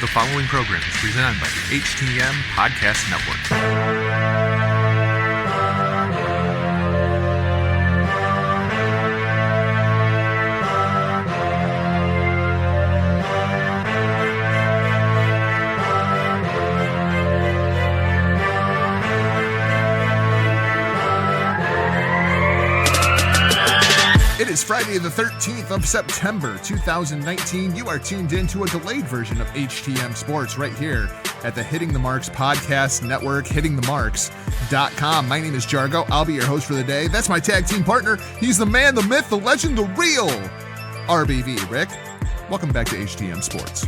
The following program is presented by the HTM Podcast Network. It is Friday the 13th of September 2019. You are tuned in to a delayed version of HTM Sports right here at the Hitting the Marks Podcast Network, hittingthemarks.com. My name is Jargo. I'll be your host for the day. That's my tag team partner. He's the man, the myth, the legend, the real RBV. Rick, welcome back to HTM Sports.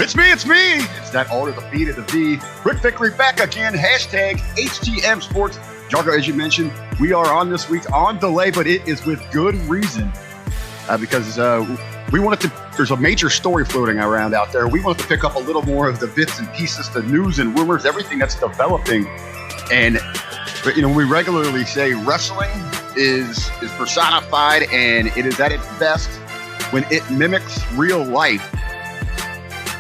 It's me. It's that R to the B to the V. Rick Vickery back again. Hashtag HTM Sports. Jargo, as you mentioned, we are on this week on delay, but it is with good reason because we wanted to, there's a major story floating around out there. We wanted to pick up a little more of the bits and pieces, the news and rumors, everything that's developing. And, you know, we regularly say wrestling is personified and it is at its best when it mimics real life.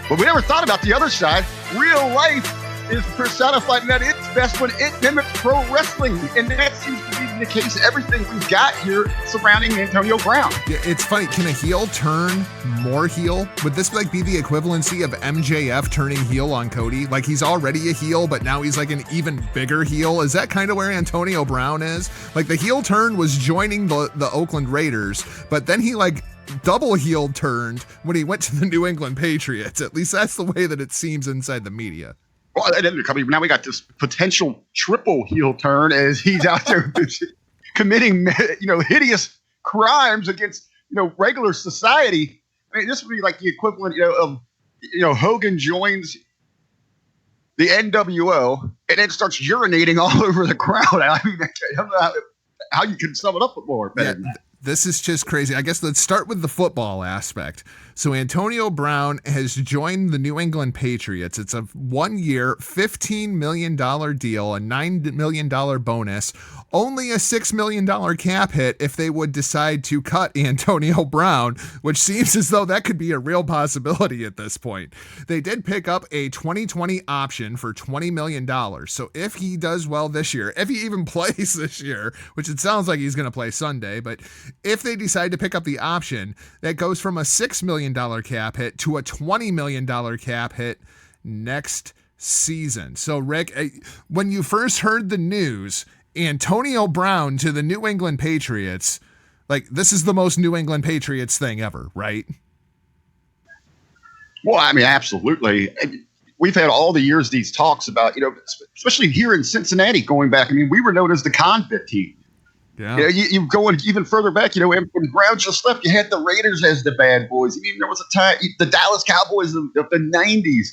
But we never thought about the other side. Real life is personified and at its best when it mimics pro wrestling. And that seems to be the case. Everything we've got here surrounding Antonio Brown. Yeah, it's funny. Can a heel turn more heel? Would this be the equivalency of MJF turning heel on Cody? Like he's already a heel, but now he's like an even bigger heel. Is that kind of where Antonio Brown is? Like the heel turn was joining the Oakland Raiders, but then he double heel turned when he went to the New England Patriots. At least that's the way that it seems inside the media. Well, now we got this potential triple heel turn as he's out there committing, hideous crimes against, regular society. I mean, this would be like the equivalent, of Hogan joins the NWO and then starts urinating all over the crowd. I mean, I don't know how you can sum it up more better than that. This is just crazy. I guess let's start with the football aspect. So Antonio Brown has joined the New England Patriots. It's a 1-year, $15 million deal, a $9 million bonus, only a $6 million cap hit if they would decide to cut Antonio Brown, which seems as though that could be a real possibility at this point. They did pick up a 2020 option for $20 million. So if he does well this year, if he even plays this year, which it sounds like he's going to play Sunday, but if they decide to pick up the option, that goes from a $6 million cap hit to a $20 million cap hit next season. So, Rick, when you first heard the news, Antonio Brown to the New England Patriots, this is the most New England Patriots thing ever, right? Well, I mean, absolutely. We've had all the years these talks about, especially here in Cincinnati going back. I mean, we were known as the convict team. Yeah. You go even further back, when Brown just left, you had the Raiders as the bad boys. I mean, there was a time, the Dallas Cowboys of the 90s.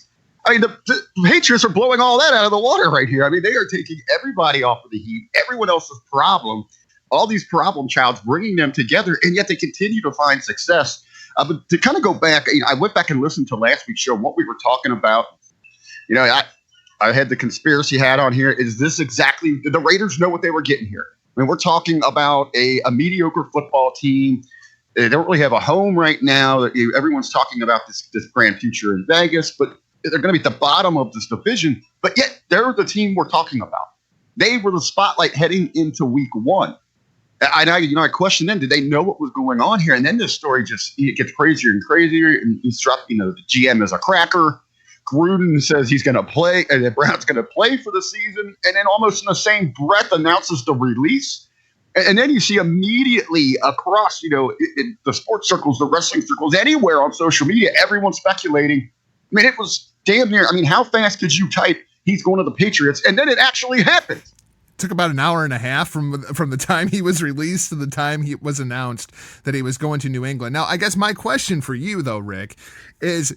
I mean, the Patriots are blowing all that out of the water right here. I mean, they are taking everybody off of the heat, everyone else's problem, all these problem childs, bringing them together, and yet they continue to find success. But to kind of go back, I went back and listened to last week's show and what we were talking about. I had the conspiracy hat on here. Is this exactly – did the Raiders know what they were getting here? I mean, we're talking about a mediocre football team. They don't really have a home right now. Everyone's talking about this grand future in Vegas, but they're going to be at the bottom of this division. But yet, they're the team we're talking about. They were the spotlight heading into week one. I questioned them, did they know what was going on here? And then this story it gets crazier and crazier. And he's dropped, the GM is a cracker. Gruden says he's going to play and that Brown's going to play for the season. And then almost in the same breath announces the release. And then you see immediately across, in the sports circles, the wrestling circles, anywhere on social media, everyone's speculating. I mean, it was damn near. I mean, how fast could you type he's going to the Patriots? And then it actually happened. It took about an hour and a half from the time he was released to the time he was announced that he was going to New England. Now, I guess my question for you, though, Rick, is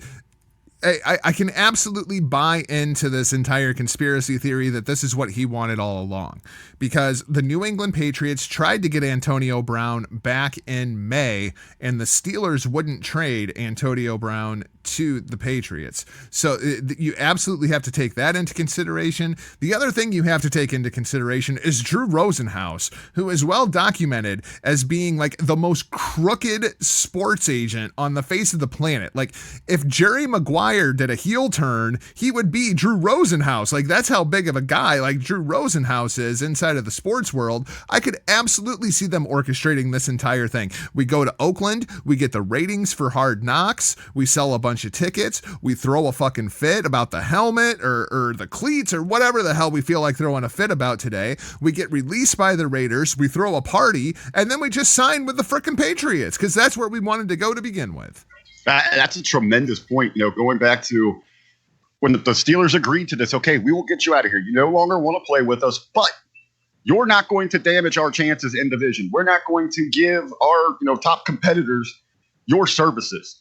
I can absolutely buy into this entire conspiracy theory that this is what he wanted all along, because the New England Patriots tried to get Antonio Brown back in May, and the Steelers wouldn't trade Antonio Brown to the Patriots. So you absolutely have to take that into consideration. The other thing you have to take into consideration is Drew Rosenhaus, who is well documented as being like the most crooked sports agent on the face of the planet. Like if Jerry Maguire Meyer did a heel turn, he would be Drew Rosenhaus. Like, that's how big of a guy like Drew Rosenhaus is inside of the sports world. I could absolutely see them orchestrating this entire thing. We go to Oakland, we get the ratings for Hard Knocks, we sell a bunch of tickets, we throw a fucking fit about the helmet or the cleats or whatever the hell we feel like throwing a fit about today. We get released by the Raiders, we throw a party, and then we just sign with the frickin' Patriots because that's where we wanted to go to begin with. That's a tremendous point. Going back to when the Steelers agreed to this, okay, we will get you out of here. You no longer want to play with us, but you're not going to damage our chances in division. We're not going to give our top competitors your services.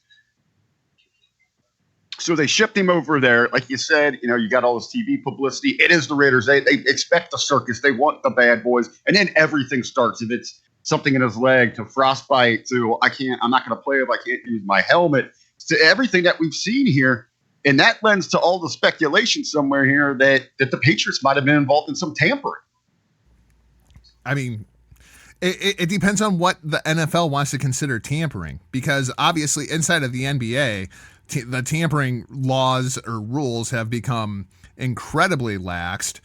So they shipped him over there. Like you said, you got all this TV publicity. It is the Raiders. They expect the circus. They want the bad boys. And then everything starts. If it's something in his leg to frostbite to I'm not going to play if I can't use my helmet, to everything that we've seen here. And that lends to all the speculation somewhere here that the Patriots might have been involved in some tampering. I mean, it depends on what the NFL wants to consider tampering, because obviously inside of the NBA, the tampering laws or rules have become incredibly laxed.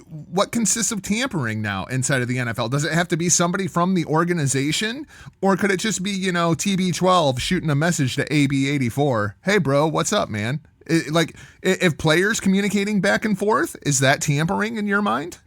What consists of tampering now inside of the NFL? Does it have to be somebody from the organization, or could it just be, TB12 shooting a message to AB84? Hey, bro, what's up, man? If players communicating back and forth, is that tampering in your mind?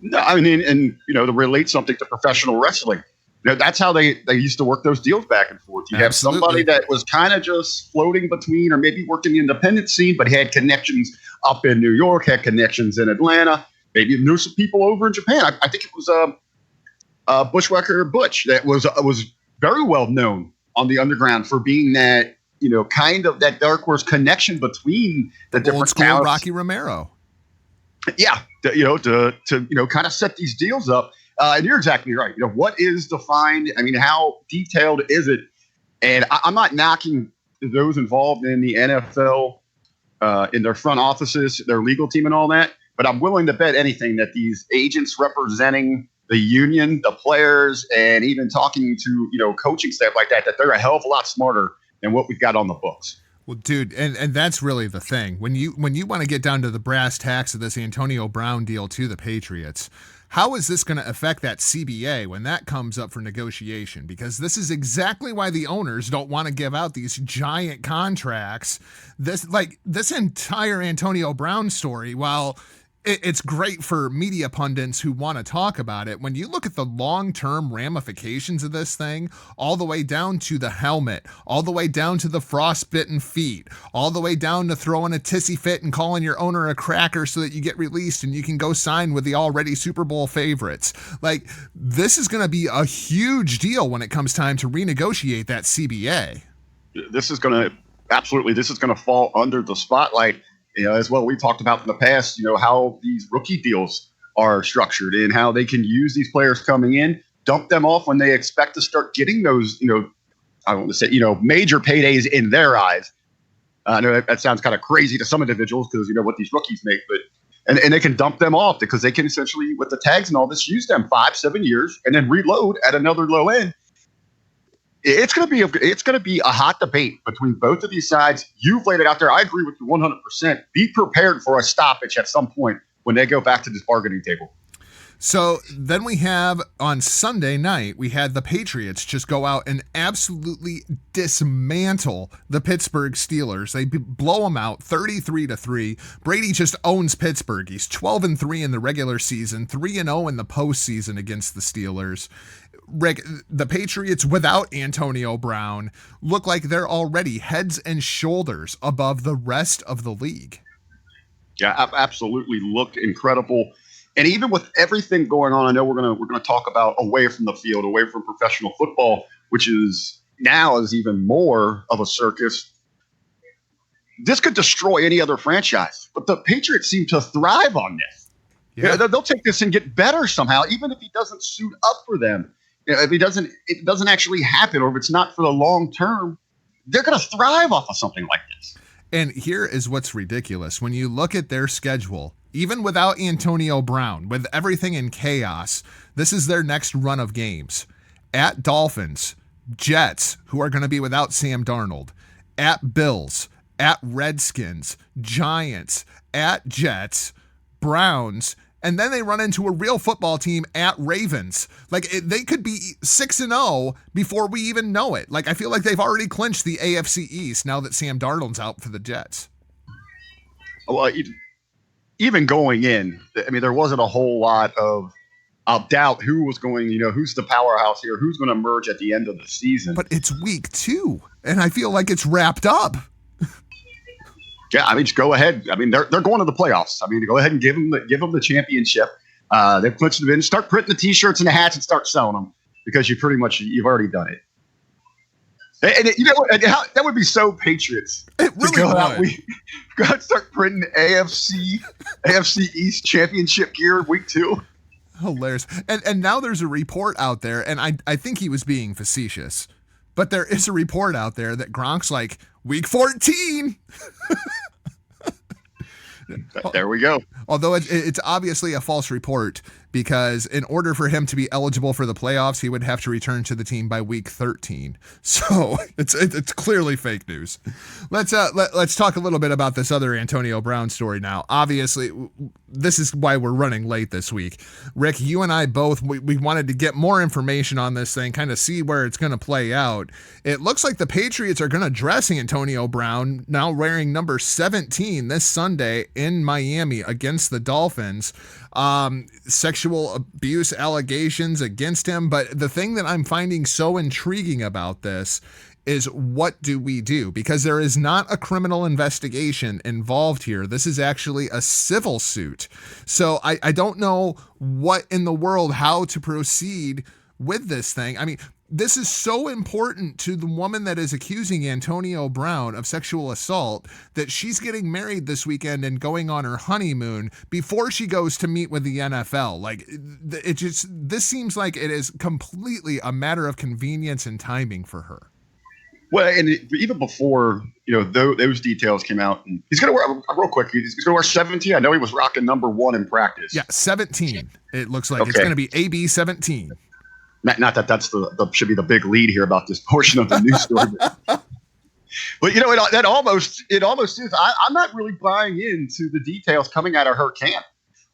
No, I mean, and to relate something to professional wrestling, that's how they used to work those deals back and forth. You have somebody that was kind of just floating between, or maybe working the independent scene, but had connections up in New York, had connections in Atlanta, maybe knew some people over in Japan. I think it was Bushwhacker Butch that was very well known on the underground for being that, kind of that dark horse connection between the different old school towns. Rocky Romero. Yeah, to kind of set these deals up. And you're exactly right. What is defined? I mean, how detailed is it? And I'm not knocking those involved in the NFL, in their front offices, their legal team and all that. But I'm willing to bet anything that these agents representing the union, the players, and even talking to, coaching staff like that they're a hell of a lot smarter than what we've got on the books. Well, dude, and that's really the thing. When you want to get down to the brass tacks of this Antonio Brown deal to the Patriots, how is this going to affect that CBA when that comes up for negotiation? Because this is exactly why the owners don't want to give out these giant contracts. This entire Antonio Brown story, while it's great for media pundits who want to talk about it, when you look at the long-term ramifications of this thing, all the way down to the helmet, all the way down to the frostbitten feet, all the way down to throwing a tissy fit and calling your owner a cracker so that you get released and you can go sign with the already Super Bowl favorites. Like, this is going to be a huge deal when it comes time to renegotiate that CBA. This is going to fall under the spotlight. As well, we talked about in the past, how these rookie deals are structured and how they can use these players coming in, dump them off when they expect to start getting those, I don't want to say, major paydays in their eyes. I know that sounds kind of crazy to some individuals because, what these rookies make, but and they can dump them off because they can essentially, with the tags and all this, use them 5-7 years and then reload at another low end. It's going to be a hot debate between both of these sides. You've laid it out there. I agree with you 100%. Be prepared for a stoppage at some point when they go back to this bargaining table. So then we have on Sunday night, we had the Patriots just go out and absolutely dismantle the Pittsburgh Steelers. They blow them out 33-3. Brady just owns Pittsburgh. He's 12-3 in the regular season, 3-0 in the postseason against the Steelers. Rick, the Patriots without Antonio Brown look like they're already heads and shoulders above the rest of the league. Yeah, absolutely looked incredible. And even with everything going on, I know we're gonna talk about away from the field, away from professional football, which is even more of a circus. This could destroy any other franchise, but the Patriots seem to thrive on this. Yeah, they'll take this and get better somehow, even if he doesn't suit up for them. If it doesn't actually happen, or if it's not for the long term, they're going to thrive off of something like this. And here is what's ridiculous. When you look at their schedule, even without Antonio Brown, with everything in chaos, this is their next run of games. At Dolphins, Jets, who are going to be without Sam Darnold, at Bills, at Redskins, Giants, at Jets, Browns, and then they run into a real football team at Ravens. Like, they could be 6-0 before we even know it. Like, I feel like they've already clinched the AFC East now that Sam Darnold's out for the Jets. Well, even going in, I mean, there wasn't a whole lot of doubt who was going, who's the powerhouse here, who's going to emerge at the end of the season. But it's week 2, and I feel like it's wrapped up. Yeah, I mean, just go ahead. I mean, they're going to the playoffs. I mean, go ahead and give them the championship. They've put them in. Start printing the T-shirts and the hats and start selling them because you've already done it. And that would be so Patriots. It really would. We got to start printing AFC East championship gear week 2. Hilarious. And now there's a report out there, and I think he was being facetious, but there is a report out there that Gronk's like, week 14. There we go. Although it's obviously a false report, because in order for him to be eligible for the playoffs, he would have to return to the team by week 13. So it's clearly fake news. Let's talk a little bit about this other Antonio Brown story now. Obviously, this is why we're running late this week. Rick, you and I both, we wanted to get more information on this thing, kind of see where it's going to play out. It looks like the Patriots are going to dress Antonio Brown, now wearing number 17 this Sunday in Miami against the Dolphins. Sexual abuse allegations against him. But the thing that I'm finding so intriguing about this is, what do we do? Because there is not a criminal investigation involved here. This is actually a civil suit. So I don't know what in the world, how to proceed with this thing. I mean, this is so important to the woman that is accusing Antonio Brown of sexual assault that she's getting married this weekend and going on her honeymoon before she goes to meet with the NFL. Like, this seems like it is completely a matter of convenience and timing for her. Well, and even before, those details came out, and he's going to wear, real quick, he's going to wear 17. I know he was rocking number 1 in practice. Yeah, 17. It looks like It's going to be AB 17. Not that that's should be the big lead here about this portion of the news story. But it almost is. I'm not really buying into the details coming out of her camp.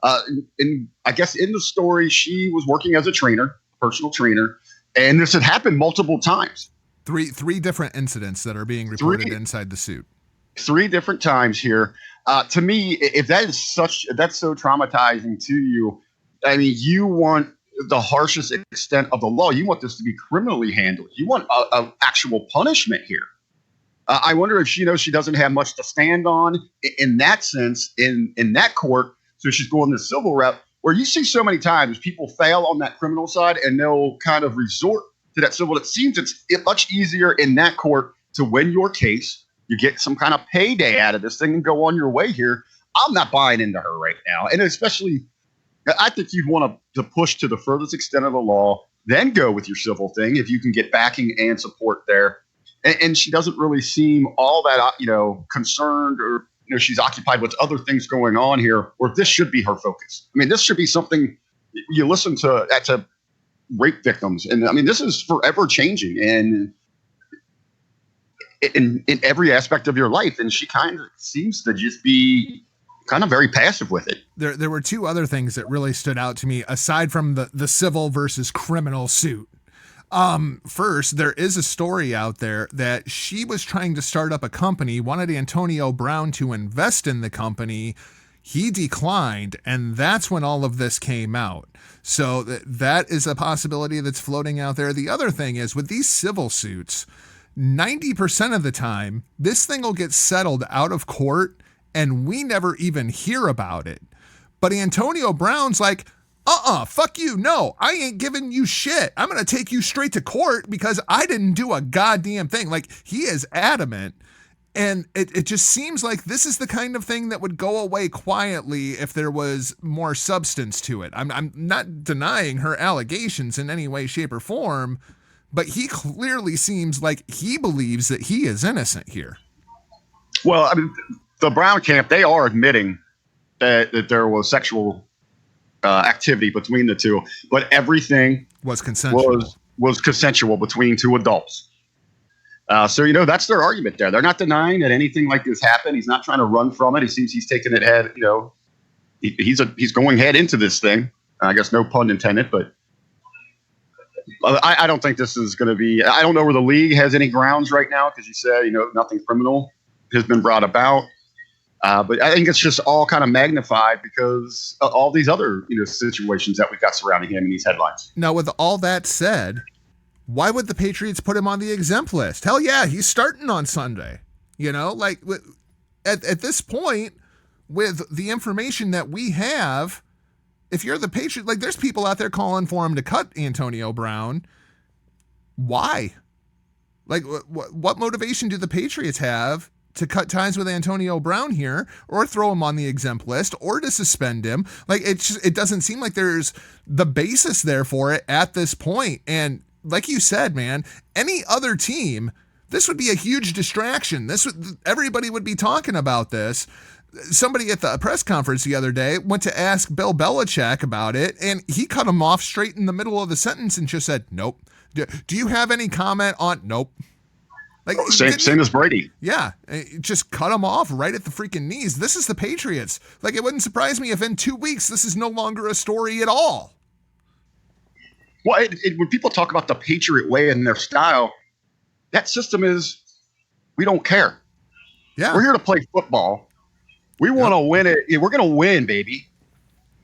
And I guess in the story, she was working as a personal trainer, and this had happened multiple times. Three different incidents that are being reported inside the suit. 3 different times here. To me, if that's so traumatizing to you, I mean, you want the harshest extent of the law. You want this to be criminally handled. You want a actual punishment here. I wonder if she knows she doesn't have much to stand on in that sense, in that court. So she's going the civil route, where you see so many times people fail on that criminal side and they'll kind of resort to that civil. It seems it's much easier in that court to win your case. You get some kind of payday out of this thing and go on your way here. I'm not buying into her right now. And especially, I think you'd want to push to the furthest extent of the law, then go with your civil thing if you can get backing and support there. And she doesn't really seem all that, concerned, or, she's occupied with other things going on here, or this should be her focus. I mean, this should be something you listen to rape victims. And I mean, this is forever changing and in every aspect of your life. And she kind of seems to just be kind of very passive with it. There were 2 other things that really stood out to me, aside from the civil versus criminal suit. First, there is a story out there that she was trying to start up a company, wanted Antonio Brown to invest in the company. He declined, and that's when all of this came out. So that is a possibility that's floating out there. The other thing is, with these civil suits, 90% of the time, this thing will get settled out of court and we never even hear about it. But Antonio Brown's like, fuck you. No, I ain't giving you shit. I'm going to take you straight to court because I didn't do a goddamn thing. Like, he is adamant. And it just seems like this is the kind of thing that would go away quietly if there was more substance to it. I'm not denying her allegations in any way, shape, or form, but he clearly seems like he believes that he is innocent here. Well, I mean, the Brown camp, they are admitting that there was sexual activity between the two, but everything was consensual. Was consensual between 2 adults. So that's their argument there. They're not denying that anything like this happened. He's not trying to run from it. He seems he's taking it head. He's going head into this thing. I guess no pun intended, but I don't think this is going to be. I don't know where the league has any grounds right now because you said nothing criminal has been brought about. But I think it's just all kind of magnified because of all these other situations that we've got surrounding him in these headlines. Now, with all that said, why would the Patriots put him on the exempt list? Hell yeah, he's starting on Sunday. At this point, with the information that we have, if you're the Patriots, there's people out there calling for him to cut Antonio Brown. Why? What motivation do the Patriots have to cut ties with Antonio Brown here, or throw him on the exempt list, or to suspend him? It doesn't seem like there's the basis there for it at this point. And like you said, man, any other team, this would be a huge distraction. Everybody would be talking about this. Somebody at the press conference the other day went to ask Bill Belichick about it, and he cut him off straight in the middle of the sentence and just said, nope. Do you have any comment on? Nope. Same as Brady. Yeah, just cut him off right at the freaking knees. This is the Patriots. It wouldn't surprise me if in 2 weeks this is no longer a story at all. Well, when people talk about the Patriot way and their style, that system is, we don't care. Yeah, we're here to play football. We want to win it. We're going to win, baby.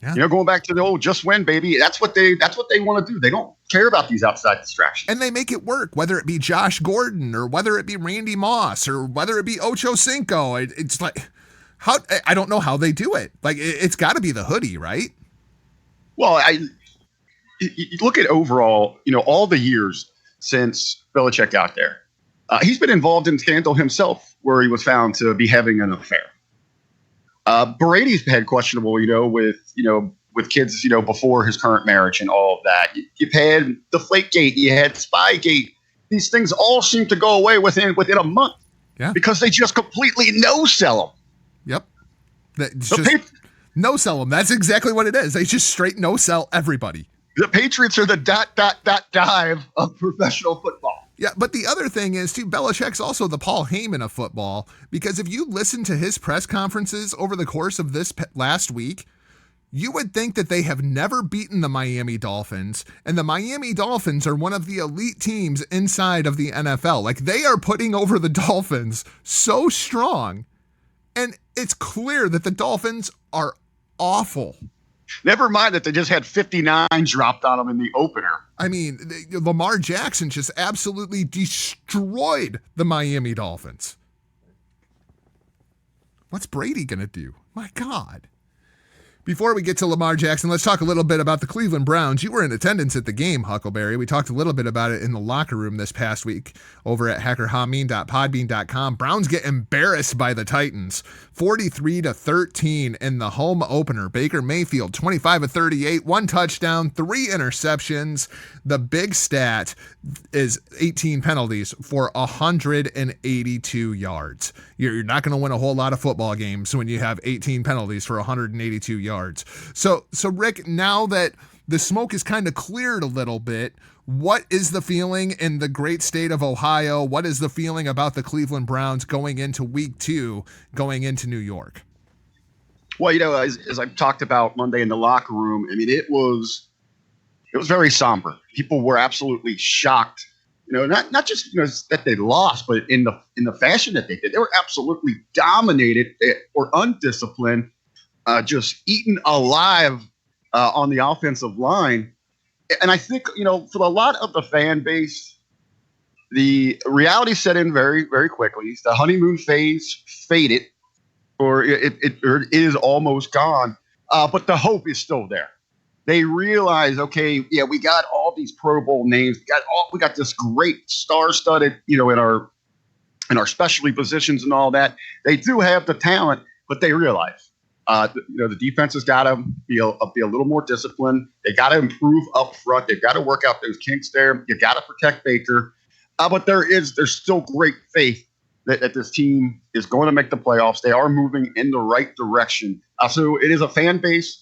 Yeah. Going back to the old just win, baby. That's what they want to do. They don't care about these outside distractions. And they make it work, whether it be Josh Gordon or whether it be Randy Moss or whether it be Ocho Cinco. It's how I don't know how they do it. It's got to be the hoodie, right? Well, you look at overall, all the years since Belichick got there, he's been involved in scandal himself where he was found to be having an affair. Brady's had questionable, with kids, before his current marriage and all of that. You've had Deflategate, you had Spygate. These things all seem to go away within a month. Yeah. Because they just completely no-sell them. Yep. No-sell them. That's exactly what it is. They just straight no-sell everybody. The Patriots are the ... dive of professional football. Yeah, but the other thing is, too, Belichick's also the Paul Heyman of football, because if you listen to his press conferences over the course of this last week, you would think that they have never beaten the Miami Dolphins, and the Miami Dolphins are one of the elite teams inside of the NFL. They are putting over the Dolphins so strong, and it's clear that the Dolphins are awful. Never mind that they just had 59 dropped on them in the opener. I mean, Lamar Jackson just absolutely destroyed the Miami Dolphins. What's Brady going to do? My God. Before we get to Lamar Jackson, let's talk a little bit about the Cleveland Browns. You were in attendance at the game, Huckleberry. We talked a little bit about it in the locker room this past week over at hackerhameen.podbean.com. Browns get embarrassed by the Titans, 43-13 in the home opener. Baker Mayfield, 25 of 38, 1 touchdown, 3 interceptions. The big stat is 18 penalties for 182 yards. You're not going to win a whole lot of football games when you have 18 penalties for 182 yards. So Rick, now that the smoke is kind of cleared a little bit, what is the feeling in the great state of Ohio? What is the feeling about the Cleveland Browns going into week 2, going into New York? Well, as I've talked about Monday in the locker room, I mean, it was very somber. People were absolutely shocked. Not just that they lost, but in the fashion that they did. They were absolutely dominated or undisciplined, just eaten alive on the offensive line. And I think, for a lot of the fan base, the reality set in very, very quickly. The honeymoon phase faded, or it is almost gone. But the hope is still there. They realize, okay, yeah, we got all these Pro Bowl names. We got this great star-studded, in our specialty positions and all that. They do have the talent, but they realize, the defense has got to be a little more disciplined. They got to improve up front. They've got to work out those kinks there. You got to protect Baker. But there's still great faith that this team is going to make the playoffs. They are moving in the right direction. So it is a fan base.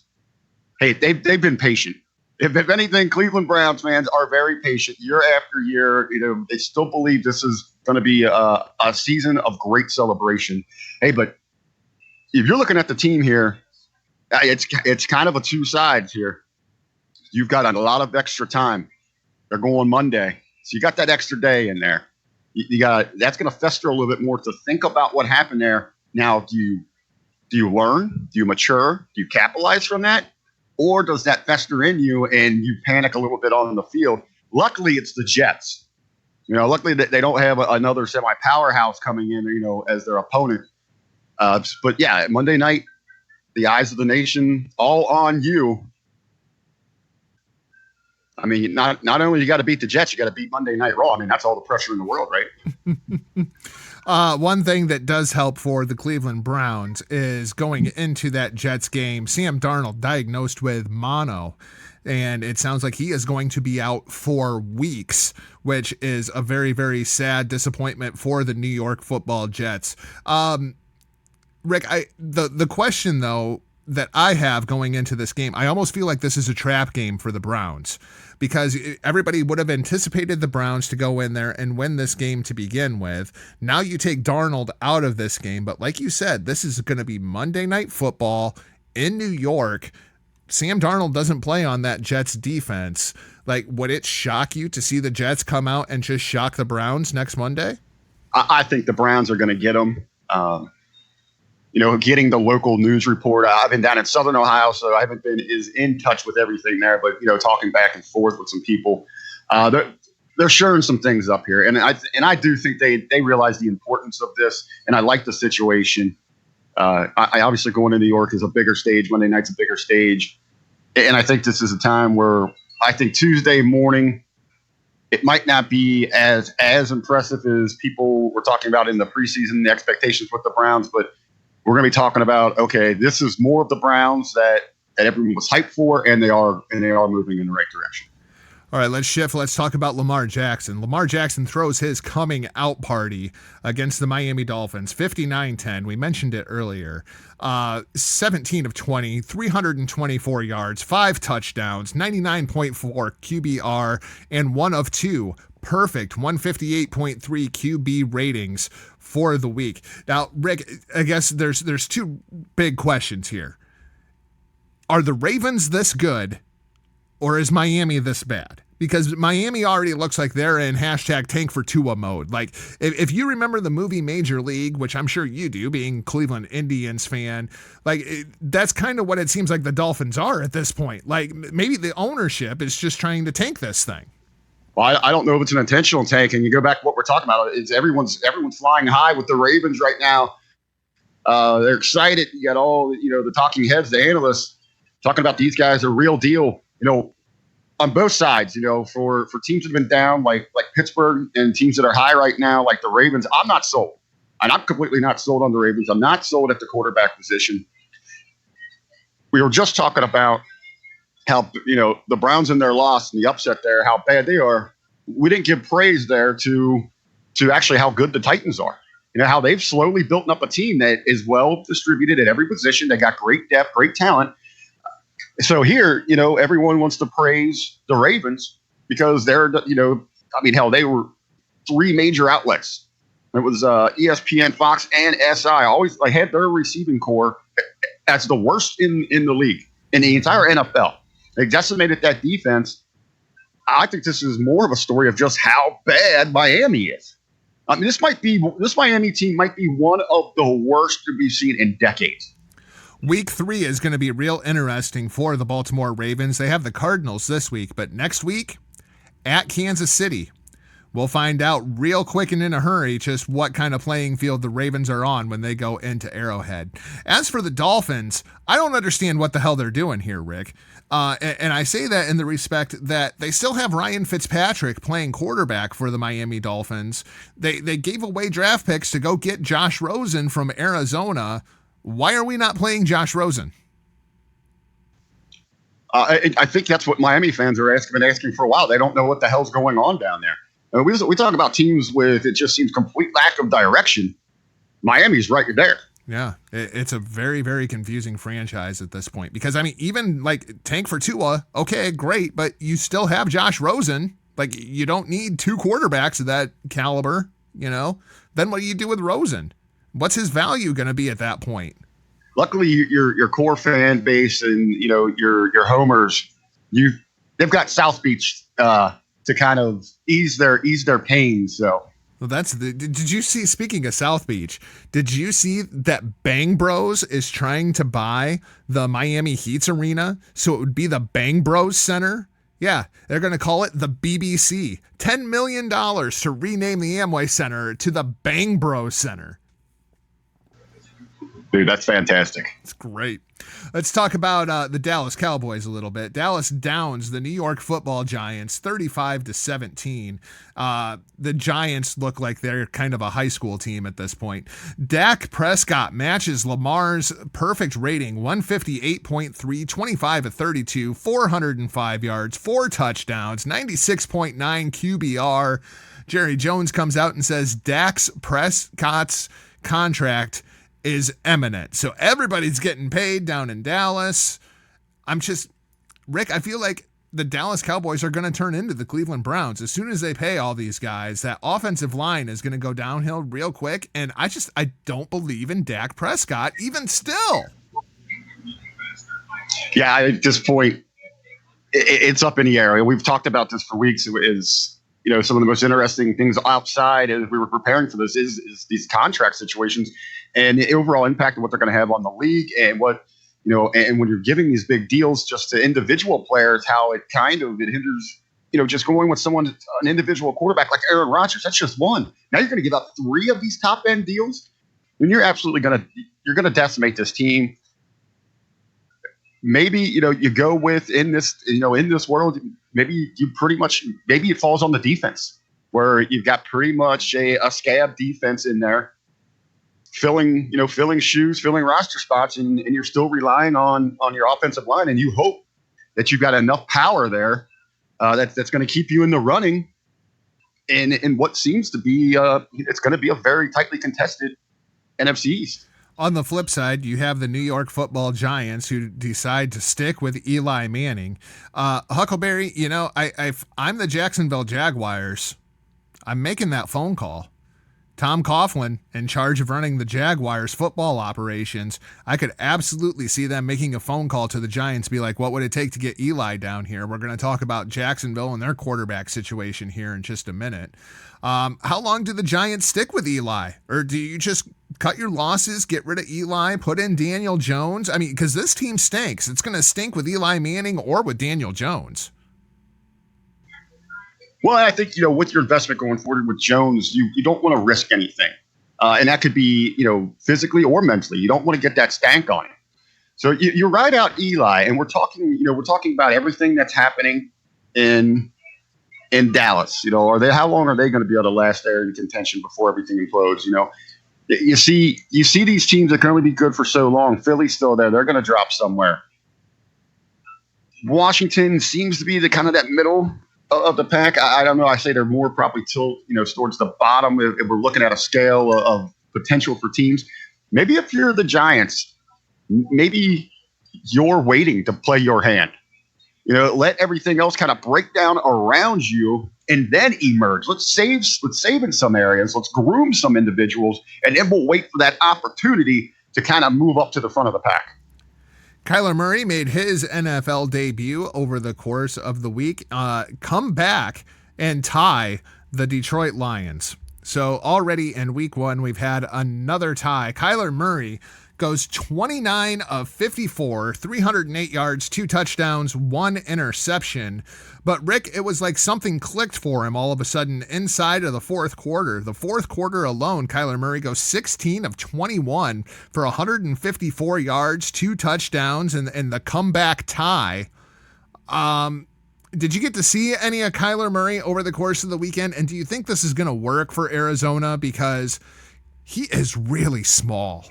Hey, they've been patient. If anything, Cleveland Browns fans are very patient year after year. They still believe this is going to be a season of great celebration. Hey, but if you're looking at the team here, it's kind of a two sides here. You've got a lot of extra time. They're going Monday, so you got that extra day in there. You got that's going to fester a little bit more to think about what happened there. Now, do you learn? Do you mature? Do you capitalize from that? Or does that fester in you and you panic a little bit on the field? Luckily, it's the Jets. Luckily that they don't have another semi-powerhouse coming in, as their opponent. But yeah, Monday night, the eyes of the nation all on you. I mean, not only you got to beat the Jets, you got to beat Monday Night Raw. I mean, that's all the pressure in the world, right? One thing that does help for the Cleveland Browns is going into that Jets game, Sam Darnold diagnosed with mono, and it sounds like he is going to be out for weeks, which is a very, very sad disappointment for the New York Football Jets. Rick, the question, though, that I have going into this game, I almost feel like this is a trap game for the Browns, because everybody would have anticipated the Browns to go in there and win this game to begin with. Now you take Darnold out of this game, but like you said, this is going to be Monday Night Football in New York. Sam Darnold doesn't play on that Jets defense. Like, would it shock you to see the Jets come out and just shock the Browns next Monday? I think the Browns are going to get them. Getting the local news report. I've been down in Southern Ohio, so I haven't been as in touch with everything there. But talking back and forth with some people, they're sharing some things up here, and I do think they realize the importance of this, and I like the situation. I obviously going to New York is a bigger stage. Monday night's a bigger stage, and I think this is a time where I think Tuesday morning it might not be as impressive as people were talking about in the preseason, the expectations with the Browns, but we're going to be talking about, okay, this is more of the Browns that everyone was hyped for, and they are moving in the right direction. All right, let's shift. Let's talk about Lamar Jackson. Lamar Jackson throws his coming out party against the Miami Dolphins, 59-10. We mentioned it earlier. 17 of 20, 324 yards, 5 touchdowns, 99.4 QBR, and 1 of 2 perfect 158.3 QB ratings for the week. Now, Rick, I guess there's two big questions here. Are the Ravens this good, or is Miami this bad? Because Miami already looks like they're in #tank for Tua mode. Like, if you remember the movie Major League, which I'm sure you do, being Cleveland Indians fan, like that's kind of what it seems like the Dolphins are at this point. Like, maybe the ownership is just trying to tank this thing. Well, I don't know if it's an intentional tank. And you go back to what we're talking about. It's everyone's flying high with the Ravens right now. They're excited. You got all the talking heads, the analysts talking about these guys are real deal. On both sides. For teams that have been down like Pittsburgh and teams that are high right now, like the Ravens. I'm not sold, and I'm completely not sold on the Ravens. I'm not sold at the quarterback position. We were just talking about how the Browns in their loss and the upset there, how bad they are. We didn't give praise there to actually how good the Titans are. How they've slowly built up a team that is well distributed at every position. They got great depth, great talent. So here, everyone wants to praise the Ravens because they're, they were 3 major outlets. It was ESPN, Fox, and SI. Always had their receiving core as the worst in the league, in the entire NFL. They decimated that defense. I think this is more of a story of just how bad Miami is. I mean, this Miami team might be one of the worst we've seen in decades. Week 3 is going to be real interesting for the Baltimore Ravens. They have the Cardinals this week, but next week at Kansas City, we'll find out real quick and in a hurry just what kind of playing field the Ravens are on when they go into Arrowhead. As for the Dolphins, I don't understand what the hell they're doing here, Rick. And I say that in the respect that they still have Ryan Fitzpatrick playing quarterback for the Miami Dolphins. They gave away draft picks to go get Josh Rosen from Arizona. Why are we not playing Josh Rosen? I think that's what Miami fans are been asking for a while. They don't know what the hell's going on down there. And we talk about teams with it just seems complete lack of direction. Miami's right there. Yeah, it's a very, very confusing franchise at this point because, I mean, even like tank for Tua, okay, great, but you still have Josh Rosen. Like, you don't need 2 quarterbacks of that caliber Then what do you do with Rosen? What's his value going to be at that point? Luckily, your core fan base and your homers, they've got South Beach to kind of ease their pain. So. Well, did you see, speaking of South Beach, did you see that Bang Bros is trying to buy the Miami Heat's arena? So it would be the Bang Bros Center. Yeah, they're going to call it the BBC. $10 million to rename the Amway Center to the Bang Bros Center. Dude, that's fantastic. It's great. Let's talk about the Dallas Cowboys a little bit. Dallas downs the New York Football Giants 35-17. The Giants look like they're kind of a high school team at this point. Dak Prescott matches Lamar's perfect rating, 158.3, 25 of 32, 405 yards, 4 touchdowns, 96.9 QBR. Jerry Jones comes out and says Prescott's contract is eminent. So everybody's getting paid down in Dallas. Rick, I feel like the Dallas Cowboys are going to turn into the Cleveland Browns. As soon as they pay all these guys, that offensive line is going to go downhill real quick. And I don't believe in Dak Prescott, even still. Yeah, at this point, it's up in the air. We've talked about this for weeks. It is, some of the most interesting things outside as we were preparing for this is these contract situations and the overall impact of what they're going to have on the league and what, and when you're giving these big deals just to individual players, how it hinders, just going with an individual quarterback like Aaron Rodgers. That's just one. Now you're going to give up 3 of these top end deals. And you're absolutely going to decimate this team. Maybe, you go with in this world, maybe it falls on the defense where you've got pretty much a scab defense in there filling shoes, filling roster spots, and you're still relying on your offensive line. And you hope that you've got enough power there that's going to keep you in the running in what seems to be it's going to be a very tightly contested NFC East. On the flip side, you have the New York Football Giants who decide to stick with Eli Manning. Huckleberry, I'm the Jacksonville Jaguars. I'm making that phone call. Tom Coughlin, in charge of running the Jaguars football operations, I could absolutely see them making a phone call to the Giants, be like, what would it take to get Eli down here? We're going to talk about Jacksonville and their quarterback situation here in just a minute. How long do the Giants stick with Eli? Or do you just cut your losses, get rid of Eli, put in Daniel Jones? I mean, because this team stinks. It's going to stink with Eli Manning or with Daniel Jones. Well, I think, with your investment going forward with Jones, you don't want to risk anything. And that could be, physically or mentally. You don't want to get that stank on him. So you ride out Eli, and we're talking about everything that's happening in Dallas. How long are they going to be able to last there in contention before everything implodes? You see these teams that can only be good for so long. Philly's still there. They're going to drop somewhere. Washington seems to be the kind of that middle of the pack. I don't know. I say they're more probably towards the bottom if we're looking at a scale of potential for teams. Maybe if you're the Giants, maybe you're waiting to play your hand. Let everything else kind of break down around you and then emerge. Let's save in some areas. Let's groom some individuals, and then we'll wait for that opportunity to kind of move up to the front of the pack. Kyler Murray made his NFL debut over the course of the week, come back and tie the Detroit Lions. So already in week 1, we've had another tie. Kyler Murray goes 29 of 54, 308 yards, 2 touchdowns, 1 interception. But Rick, it was like something clicked for him all of a sudden inside of the fourth quarter. The fourth quarter alone, Kyler Murray goes 16 of 21 for 154 yards, 2 touchdowns, and the comeback tie. Did you get to see any of Kyler Murray over the course of the weekend? And do you think this is going to work for Arizona? Because he is really small.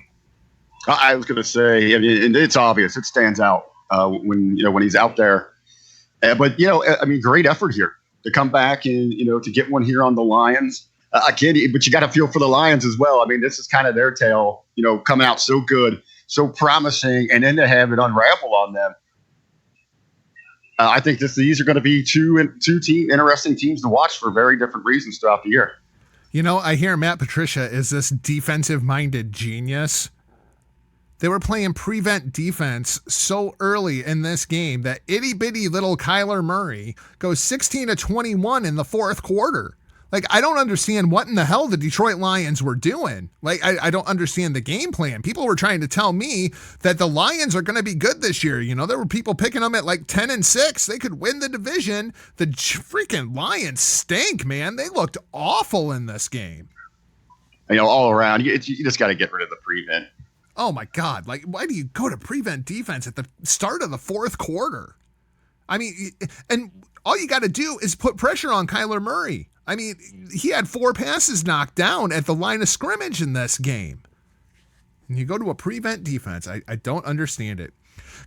I was going to say, it's obvious. It stands out when he's out there. But great effort here to come back and to get one here on the Lions. But you got to feel for the Lions as well. I mean, this is kind of their tale, coming out so good, so promising, and then to have it unravel on them. I think these are going to be two interesting teams to watch for very different reasons throughout the year. I hear Matt Patricia is this defensive-minded genius. They were playing prevent defense so early in this game that itty-bitty little Kyler Murray goes 16-21 in the fourth quarter. Like, I don't understand what in the hell the Detroit Lions were doing. Like, I don't understand the game plan. People were trying to tell me that the Lions are going to be good this year. There were people picking them at like 10-6. They could win the division. The freaking Lions stink, man. They looked awful in this game. All around, you just got to get rid of the prevent. Oh, my God. Like, why do you go to prevent defense at the start of the fourth quarter? I mean, and all you got to do is put pressure on Kyler Murray. I mean, he had 4 passes knocked down at the line of scrimmage in this game. And you go to a prevent defense. I don't understand it.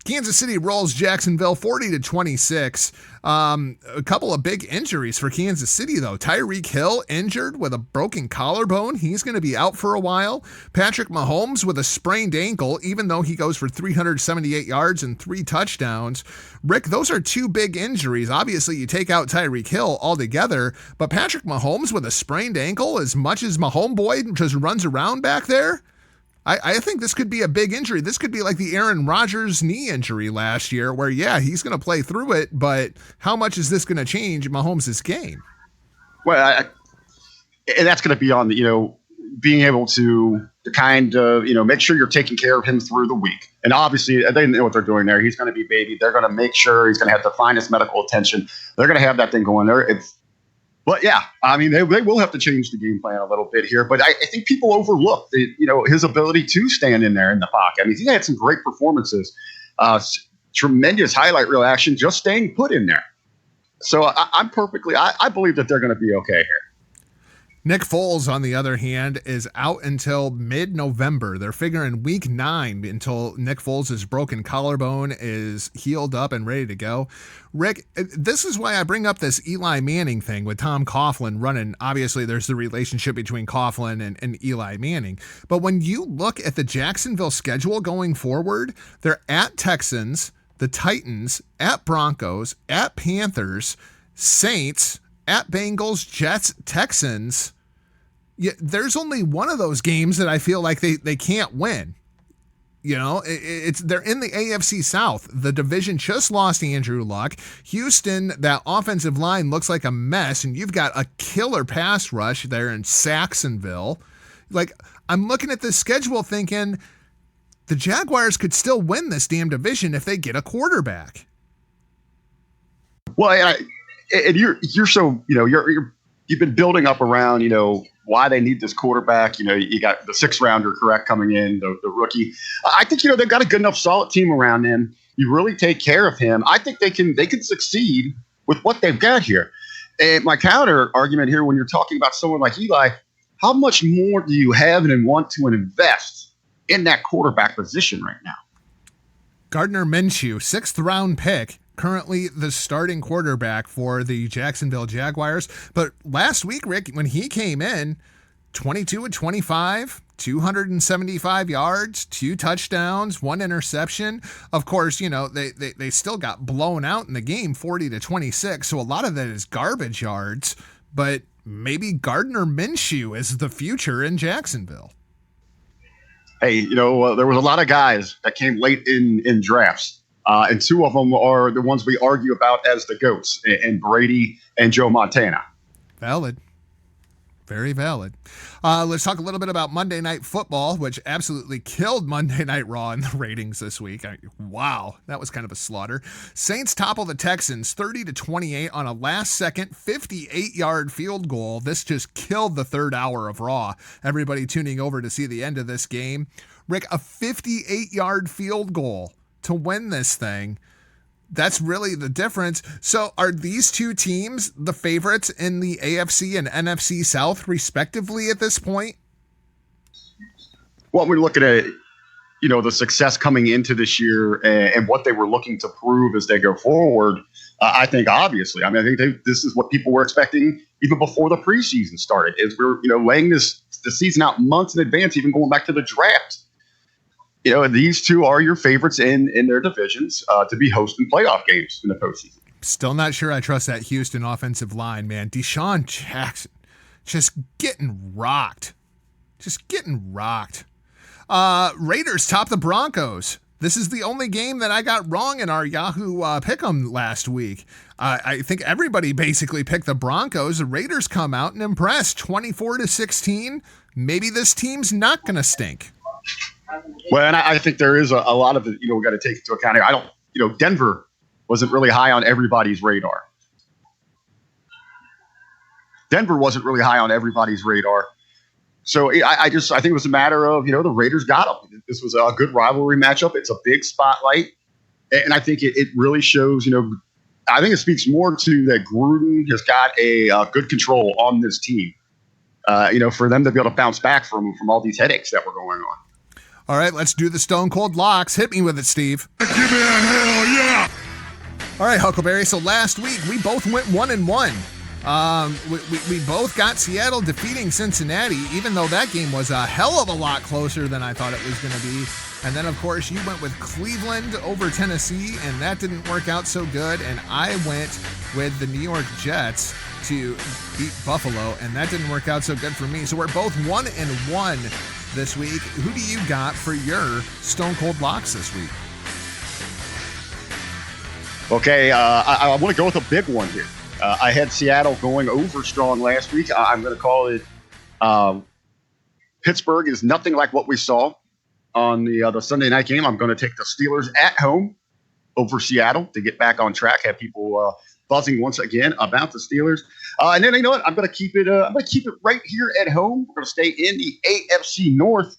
Kansas City rolls Jacksonville 40-26. A couple of big injuries for Kansas City, though. Tyreek Hill injured with a broken collarbone. He's going to be out for a while. Patrick Mahomes with a sprained ankle, even though he goes for 378 yards and 3 touchdowns. Rick, those are 2 big injuries. Obviously, you take out Tyreek Hill altogether, but Patrick Mahomes with a sprained ankle, as much as Mahomes boy just runs around back there, I think this could be a big injury. This could be like the Aaron Rodgers knee injury last year where, yeah, he's going to play through it, but how much is this going to change Mahomes' game? Well, and that's going to be on the, being able to kind of, make sure you're taking care of him through the week. And obviously, they know what they're doing there. He's going to be baby. They're going to make sure he's going to have the finest medical attention. They're going to have that thing going there. But yeah, I mean, they will have to change the game plan a little bit here. But I think people overlook his ability to stand in there in the pocket. I mean, he had some great performances, tremendous highlight reel action, just staying put in there. So I believe that they're going to be okay here. Nick Foles, on the other hand, is out until mid-November. They're figuring week 9 until Nick Foles' broken collarbone is healed up and ready to go. Rick, this is why I bring up this Eli Manning thing with Tom Coughlin running. Obviously, there's the relationship between Coughlin and Eli Manning. But when you look at the Jacksonville schedule going forward, they're at Texans, the Titans, at Broncos, at Panthers, Saints, at Bengals, Jets, Texans. Yeah, there's only one of those games that I feel like they can't win. They're in the AFC South. The division just lost Andrew Luck. Houston, that offensive line looks like a mess, and you've got a killer pass rush there in Jacksonville. Like, I'm looking at this schedule thinking the Jaguars could still win this damn division if they get a quarterback. Well, and you're so you've been building up around why they need this quarterback. You got the 6th rounder correct coming in, the rookie. I think they've got a good enough solid team around him. You really take care of him. I think they can succeed with what they've got here. And my counter argument here, when you're talking about someone like Eli, how much more do you have and want to invest in that quarterback position right now? Gardner Minshew, 6th round pick. Currently the starting quarterback for the Jacksonville Jaguars. But last week, Rick, when he came in, 22-25, 275 yards, 2 touchdowns, 1 interception. Of course, they still got blown out in the game 40-26. So a lot of that is garbage yards. But maybe Gardner Minshew is the future in Jacksonville. Hey, there was a lot of guys that came late in drafts. And 2 of them are the ones we argue about as the GOATs, and Brady and Joe Montana. Valid. Very valid. Let's talk a little bit about Monday Night Football, which absolutely killed Monday Night Raw in the ratings this week. Wow, that was kind of a slaughter. Saints topple the Texans 30-28 on a last-second 58-yard field goal. This just killed the 3rd hour of Raw. Everybody tuning over to see the end of this game. Rick, a 58-yard field goal to win this thing. That's really the difference. So are these 2 teams the favorites in the AFC and NFC South respectively at this point? Well, we're looking at, the success coming into this year and what they were looking to prove as they go forward. I think obviously, I think this is what people were expecting even before the preseason started, is we're, laying the season out months in advance, even going back to the draft. These 2 are your favorites in their divisions to be hosting playoff games in the postseason. Still not sure I trust that Houston offensive line, man. Deshaun Jackson just getting rocked. Raiders top the Broncos. This is the only game that I got wrong in our Yahoo Pick'em last week. I think everybody basically picked the Broncos. The Raiders come out and impress 24-16. Maybe this team's not going to stink. Well, and I think there is a lot of it, we got to take into account here. Denver wasn't really high on everybody's radar. So I think it was a matter of, the Raiders got them. This was a good rivalry matchup. It's a big spotlight. And I think it really shows, I think it speaks more to that Gruden has got a good control on this team, for them to be able to bounce back from all these headaches that were going on. All right, let's do the Stone Cold Locks. Hit me with it, Steve. Give me a hell yeah! All right, Huckleberry. So last week we both went 1-1. We both got Seattle defeating Cincinnati, even though that game was a hell of a lot closer than I thought it was going to be. And then, of course, you went with Cleveland over Tennessee, and that didn't work out so good. And I went with the New York Jets to beat Buffalo, and that didn't work out so good for me. So we're both 1-1 this week. Who do you got for your Stone Cold Locks this week? Okay, I want to go with a big one here. I had Seattle going over strong last week. I'm going to call it Pittsburgh is nothing like what we saw on the Sunday night game. I'm going to take the Steelers at home over Seattle to get back on track, have people buzzing once again about the Steelers. And then, you know what? I'm going to keep it right here at home. We're going to stay in the AFC North.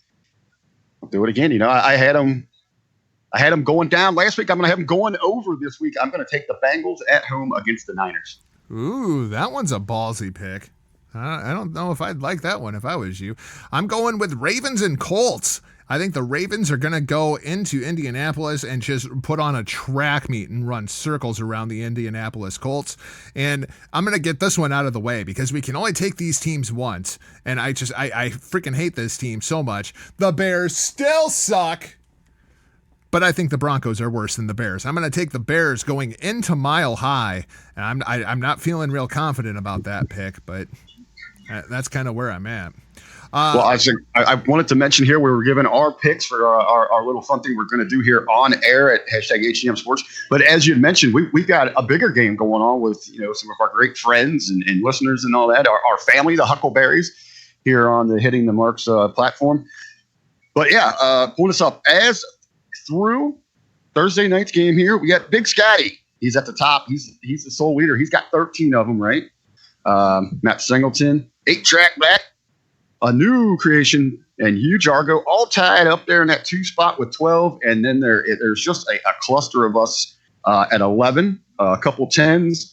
I'll do it again. I had them going down last week. I'm going to have them going over this week. I'm going to take the Bengals at home against the Niners. Ooh, that one's a ballsy pick. I don't know if I'd like that one if I was you. I'm going with Ravens and Colts. I think the Ravens are going to go into Indianapolis and just put on a track meet and run circles around the Indianapolis Colts. And I'm going to get this one out of the way because we can only take these teams once. And I freaking hate this team so much. The Bears still suck. But I think the Broncos are worse than the Bears. I'm going to take the Bears going into Mile High. And I'm not feeling real confident about that pick, but that's kind of where I'm at. Well, I wanted to mention here we were given our picks for our little fun thing we're going to do here on air at #HTMSports. But as you had mentioned, we've got a bigger game going on with some of our great friends and listeners and all that. Our family, the Huckleberries, here on the Hitting the Marks platform. But yeah, pulling us up as through Thursday night's game here, we got Big Scotty. He's at the top. He's the sole leader. He's got 13 of them, right? Matt Singleton, 8-track back. A new creation and Huge Argo all tied up there in that 2 spot with 12. And then there's just a cluster of us at 11, a couple 10s.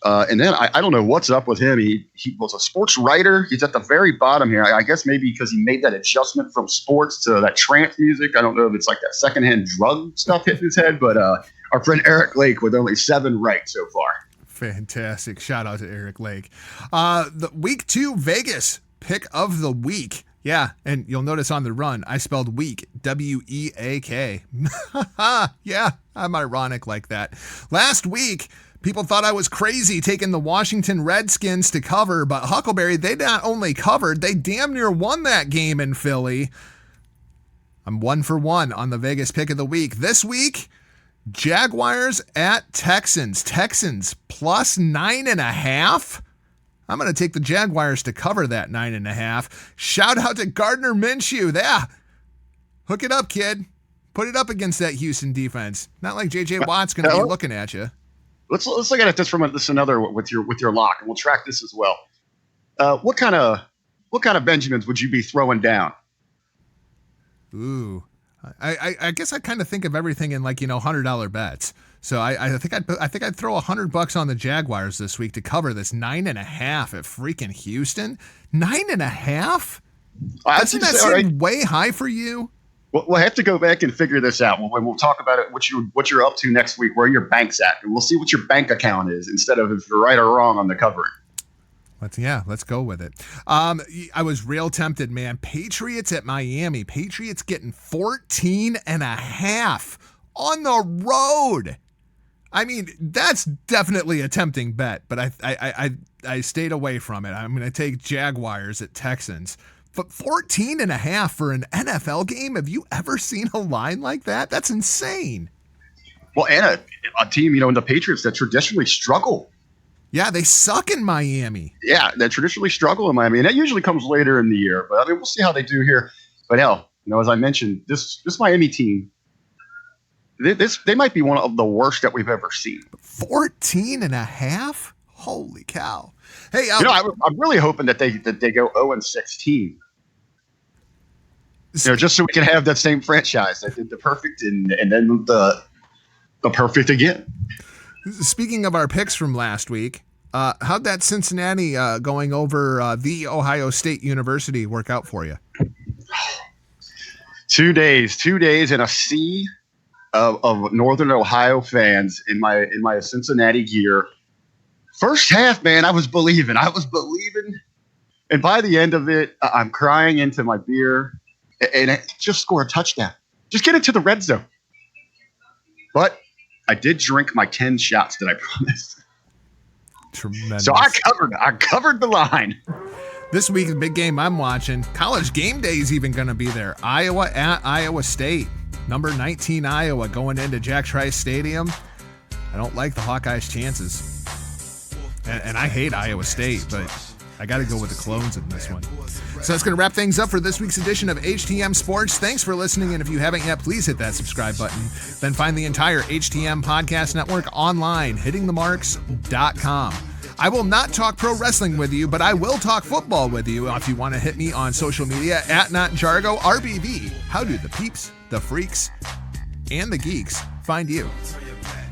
And then I don't know what's up with him. He was a sports writer. He's at the very bottom here. I guess maybe because he made that adjustment from sports to that trance music. I don't know if it's like that secondhand drug stuff hitting his head. But our friend Eric Lake with only 7 right so far. Fantastic. Shout out to Eric Lake. The week 2 Vegas pick of the week. Yeah, and you'll notice on the run, I spelled week, W-E-A-K. Yeah, I'm ironic like that. Last week, people thought I was crazy taking the Washington Redskins to cover, but Huckleberry, they not only covered, they damn near won that game in Philly. I'm 1 for 1 on the Vegas pick of the week. This week, Jaguars at Texans. Texans plus 9.5. I'm going to take the Jaguars to cover that 9.5. Shout out to Gardner Minshew. Yeah. Hook it up, kid. Put it up against that Houston defense. Not like J.J. Watt's going to be looking at you. Let's look at this from another with your lock, and we'll track this as well. What kind of Benjamins would you be throwing down? Ooh. I guess I kind of think of everything in $100 bets. So I think I'd throw $100 on the Jaguars this week to cover this 9.5 at freaking Houston. 9.5? Doesn't that seem way high for you? We'll have to go back and figure this out. We'll talk about it. What you're up to next week, where your bank's at, and we'll see what your bank account is instead of if you're right or wrong on the covering. Let's go with it. I was real tempted, man. Patriots at Miami. Patriots getting 14.5 on the road. I mean, that's definitely a tempting bet, but I stayed away from it. I'm going to take Jaguars at Texans. But 14.5 for an NFL game? Have you ever seen a line like that? That's insane. Well, and a team, in the Patriots that traditionally struggle. Yeah, they suck in Miami. Yeah, that traditionally struggle in Miami. And that usually comes later in the year. But, we'll see how they do here. But, hell, as I mentioned, this Miami team, they might be one of the worst that we've ever seen. 14.5? Holy cow. Hey, I'm really hoping that they go 0-16. Just so we can have that same franchise that did the perfect and then the perfect again. Speaking of our picks from last week, how'd that Cincinnati going over the Ohio State University work out for you? 2 days in a sea of Northern Ohio fans in my Cincinnati gear. First half, man, I was believing. And by the end of it, I'm crying into my beer and just score a touchdown. Just get into the red zone. But I did drink my 10 shots that I promised. Tremendous. So I covered the line. This week, the big game I'm watching, College Game Day is even going to be there. Iowa at Iowa State. Number 19 Iowa going into Jack Trice Stadium. I don't like the Hawkeyes' chances. And I hate Iowa State, but I got to go with the clones in this one. So that's going to wrap things up for this week's edition of HTM Sports. Thanks for listening, and if you haven't yet, please hit that subscribe button. Then find the entire HTM Podcast Network online, hittingthemarks.com. I will not talk pro wrestling with you, but I will talk football with you if you want to hit me on social media at NotJargo, RBV. How do the peeps, the freaks, and the geeks find you?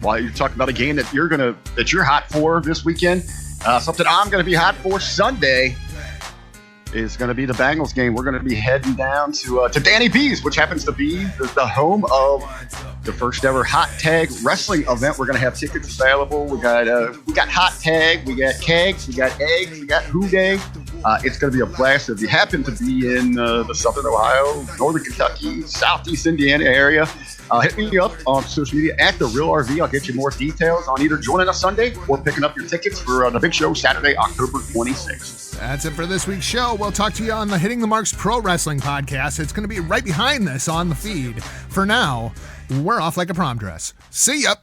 While you're talking about a game that you're hot for this weekend, something I'm going to be hot for Sunday is going to be the Bengals game. We're going to be heading down to Danny B's, which happens to be the home of the first ever hot tag wrestling event. We're going to have tickets available. We got hot tag, we got kegs, we got eggs, we got hooday. It's going to be a blast. If you happen to be in the Southern Ohio, Northern Kentucky, Southeast Indiana area, hit me up on social media at The Real RV. I'll get you more details on either joining us Sunday or picking up your tickets for the big show Saturday, October 26th. That's it for this week's show. We'll talk to you on the Hitting the Marks Pro Wrestling Podcast. It's going to be right behind this on the feed. For now, we're off like a prom dress. See ya.